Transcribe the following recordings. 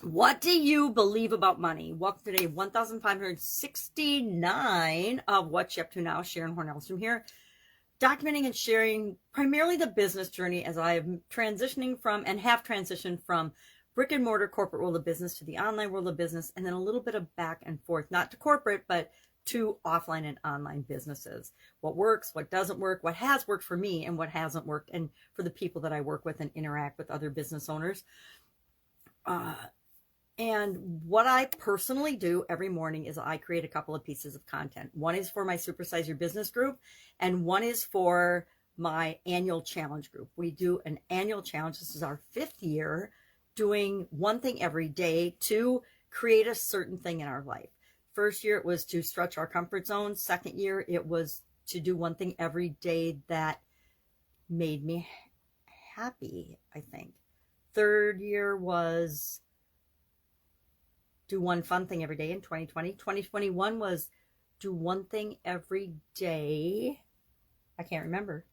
What do you believe about money? Welcome to day 1569 of What's She Up To Now. Sharon Horne-Ellstrom here, documenting and sharing primarily the business journey as I am transitioning from and have transitioned from brick and mortar corporate world of business to the online world of business, and then a little bit of back and forth, not to corporate, but to offline and online businesses. What works, what doesn't work, what has worked for me and what hasn't worked, and for the people that I work with and interact with, other business owners. And what I personally do every morning is I create a couple of pieces of content. One is for my Supersize Your Business group, and one is for my annual challenge group. We do an annual challenge. This is our 5th year doing one thing every day to create a certain thing in our life. First year, it was to stretch our comfort zone. Second year, it was to do one thing every day that made me happy, I think. Third year was do one fun thing every day in 2020. 2021 was do one thing every day. I can't remember.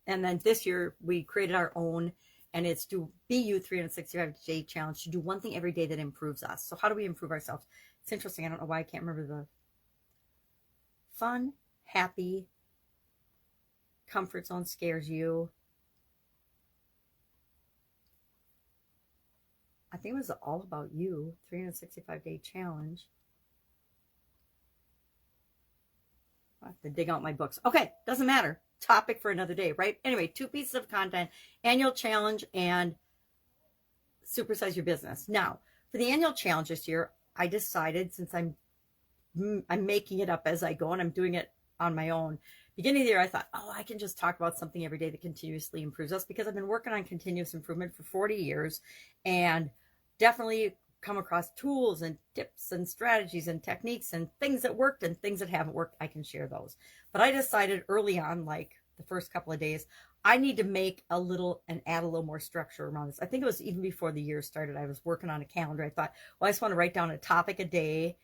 And then this year we created our own, and it's to BU 365-day challenge, to do one thing every day that improves us. So how do we improve ourselves? It's interesting. I don't know why I can't remember the fun, happy, comfort zone scares you. I think it was all about you, 365-day challenge. I have to dig out my books. Okay, doesn't matter. Topic for another day, right? Anyway, 2 pieces of content, annual challenge and Supersize Your Business. Now, for the annual challenge this year, I decided, since I'm making it up as I go and I'm doing it on my own, beginning of the year, I thought, I can just talk about something every day that continuously improves us, because I've been working on continuous improvement for 40 years and definitely come across tools and tips and strategies and techniques and things that worked and things that haven't worked. I can share those. But I decided early on, like the first couple of days, I need to make a little and add a little more structure around this. I think it was even before the year started. I was working on a calendar. I thought, I just want to write down a topic a day,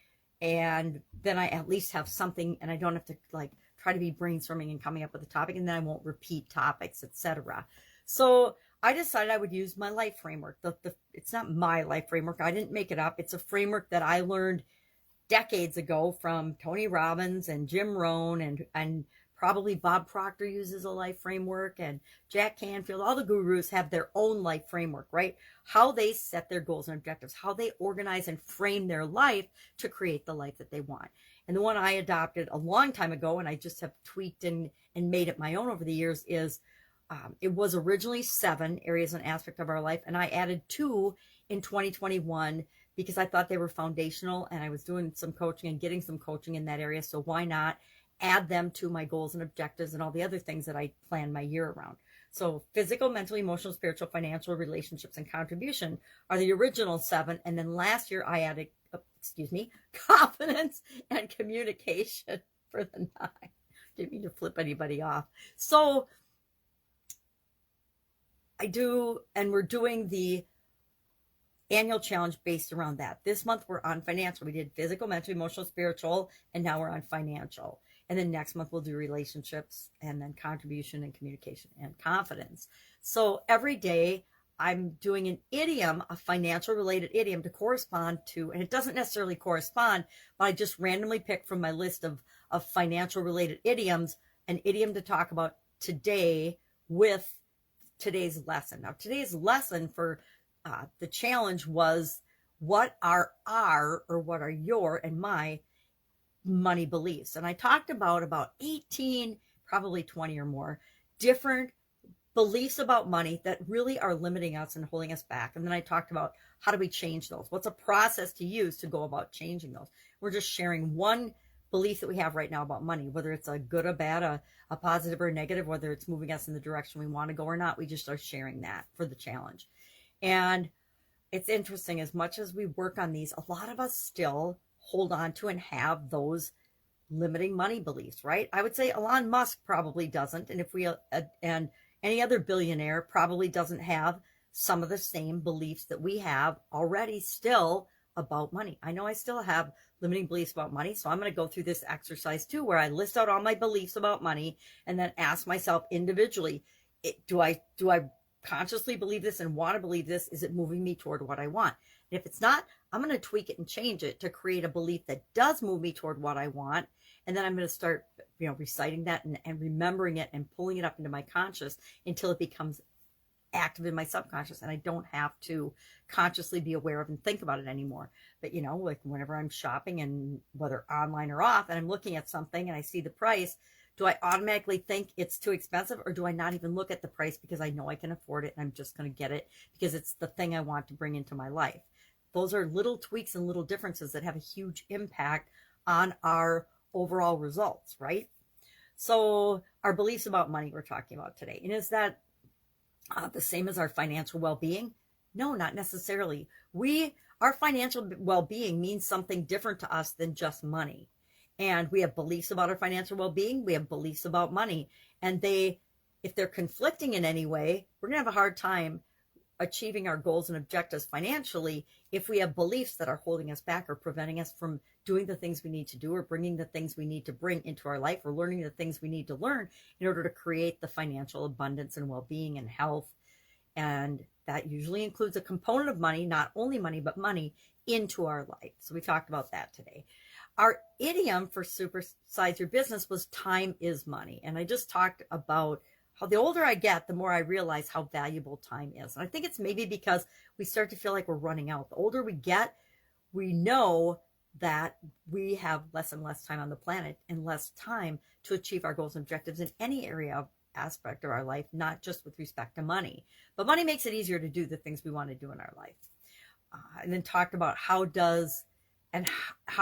and then I at least have something, and I don't have to like try to be brainstorming and coming up with a topic, and then I won't repeat topics, etc. So I decided I would use my life framework. It's not my life framework. I didn't make it up. It's a framework that I learned decades ago from Tony Robbins and Jim Rohn, and probably Bob Proctor uses a life framework, and Jack Canfield. All the gurus have their own life framework, right? How they set their goals and objectives, how they organize and frame their life to create the life that they want. And the one I adopted a long time ago, and I just have tweaked and made it my own over the years, is it was originally 7 areas and aspects of our life, and I added 2 in 2021 because I thought they were foundational, and I was doing some coaching and getting some coaching in that area. So why not add them to my goals and objectives and all the other things that I plan my year around? So physical, mental, emotional, spiritual, financial, relationships, and contribution are the original 7. And then last year I added, confidence and communication for the 9. Didn't mean to flip anybody off. So we're doing the annual challenge based around that. This month we're on financial. We did physical, mental, emotional, spiritual, and now we're on financial. And then next month we'll do relationships, and then contribution and communication and confidence. So every day I'm doing an idiom, a financial related idiom, to correspond to, and it doesn't necessarily correspond, but I just randomly pick from my list of financial related idioms, an idiom to talk about today with today's lesson. Now, today's lesson for the challenge was, what are your and my money beliefs? And I talked about 18, probably 20 or more different beliefs about money that really are limiting us and holding us back. And then I talked about, how do we change those? What's a process to use to go about changing those? We're just sharing one belief that we have right now about money, whether it's a good or bad, a positive or negative, whether it's moving us in the direction we want to go or not. We just are sharing that for the challenge. And it's interesting, as much as we work on these, a lot of us still hold on to and have those limiting money beliefs, right? I would say Elon Musk probably doesn't. And and any other billionaire probably doesn't have some of the same beliefs that we have already still about money. I know I still have limiting beliefs about money. So I'm going to go through this exercise too, where I list out all my beliefs about money and then ask myself individually, do I consciously believe this and want to believe this? Is it moving me toward what I want? And if it's not, I'm going to tweak it and change it to create a belief that does move me toward what I want. And then I'm going to start, reciting that and remembering it and pulling it up into my conscious until it becomes active in my subconscious, and I don't have to consciously be aware of and think about it anymore. But like whenever I'm shopping, and whether online or off, and I'm looking at something and I see the price, do I automatically think it's too expensive, or do I not even look at the price because I know I can afford it and I'm just going to get it because it's the thing I want to bring into my life? Those are little tweaks and little differences that have a huge impact on our overall results, right? So our beliefs about money we're talking about today. And is that the same as our financial well-being? No, not necessarily. Our financial well-being means something different to us than just money. And we have beliefs about our financial well-being. We have beliefs about money. And if they're conflicting in any way, we're going to have a hard time achieving our goals and objectives financially if we have beliefs that are holding us back or preventing us from doing the things we need to do, or bringing the things we need to bring into our life, or learning the things we need to learn in order to create the financial abundance and well-being and health. And that usually includes a component of money, not only money, but money into our life. So we talked about that today. Our idiom for supersize your business was time is money. And I just talked about how the older I get, the more I realize how valuable time is. And I think it's maybe because we start to feel like we're running out. The older we get, we know that we have less and less time on the planet, and less time to achieve our goals and objectives in any area of aspect of our life, not just with respect to money. But money makes it easier to do the things we want to do in our life. And then talked about how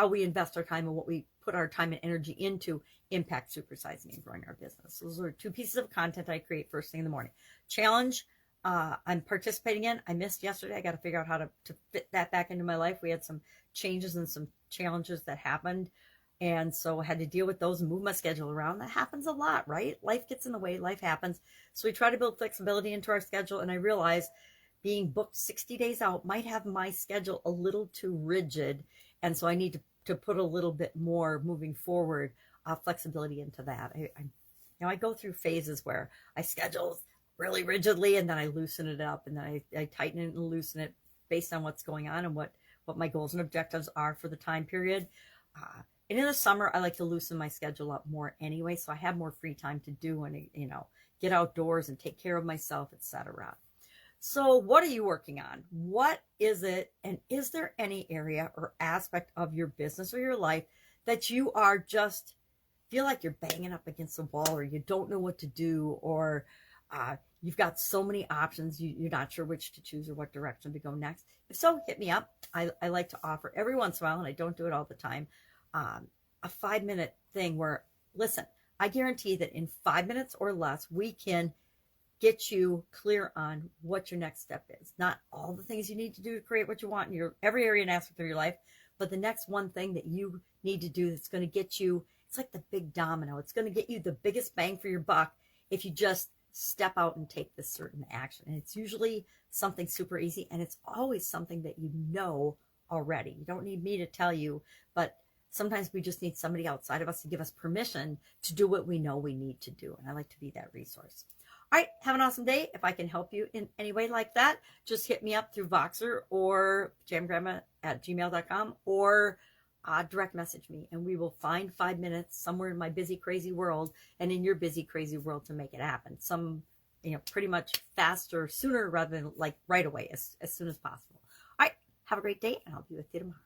we invest our time and what we put our time and energy into impact supersizing and growing our business. Those are 2 pieces of content I create first thing in the morning. Challenge I'm participating in. I missed yesterday. I got to figure out how to fit that back into my life. We had some changes and some challenges that happened. And so I had to deal with those and move my schedule around. That happens a lot, right? Life gets in the way. Life happens. So we try to build flexibility into our schedule. And I realized being booked 60 days out might have my schedule a little too rigid. And so I need to put a little bit more moving forward flexibility into that. I go through phases where I schedule really rigidly, and then I loosen it up, and then I tighten it and loosen it based on what's going on and what my goals and objectives are for the time period. And in the summer, I like to loosen my schedule up more anyway, so I have more free time to do and get outdoors and take care of myself, etc. So what are you working on? What is it? And is there any area or aspect of your business or your life that you are just feel like you're banging up against the wall, or you don't know what to do, or you've got so many options, you're not sure which to choose or what direction to go next? If so, hit me up. I like to offer every once in a while, and I don't do it all the time, a 5-minute thing where, listen, I guarantee that in 5 minutes or less, we can get you clear on what your next step is. Not all the things you need to do to create what you want in your every area and aspect of your life, but the next one thing that you need to do that's going to get you, it's like the big domino. It's going to get you the biggest bang for your buck if you just step out and take this certain action. And it's usually something super easy, and it's always something that you know already. You don't need me to tell you, but sometimes we just need somebody outside of us to give us permission to do what we know we need to do. And I like to be that resource. All right, have an awesome day. If I can help you in any way like that, just hit me up through Voxer or jamgrandma@gmail.com, or direct message me, and we will find 5 minutes somewhere in my busy, crazy world and in your busy, crazy world to make it happen. Some, pretty much faster, sooner rather than like right away, as soon as possible. All right, have a great day, and I'll be with you tomorrow.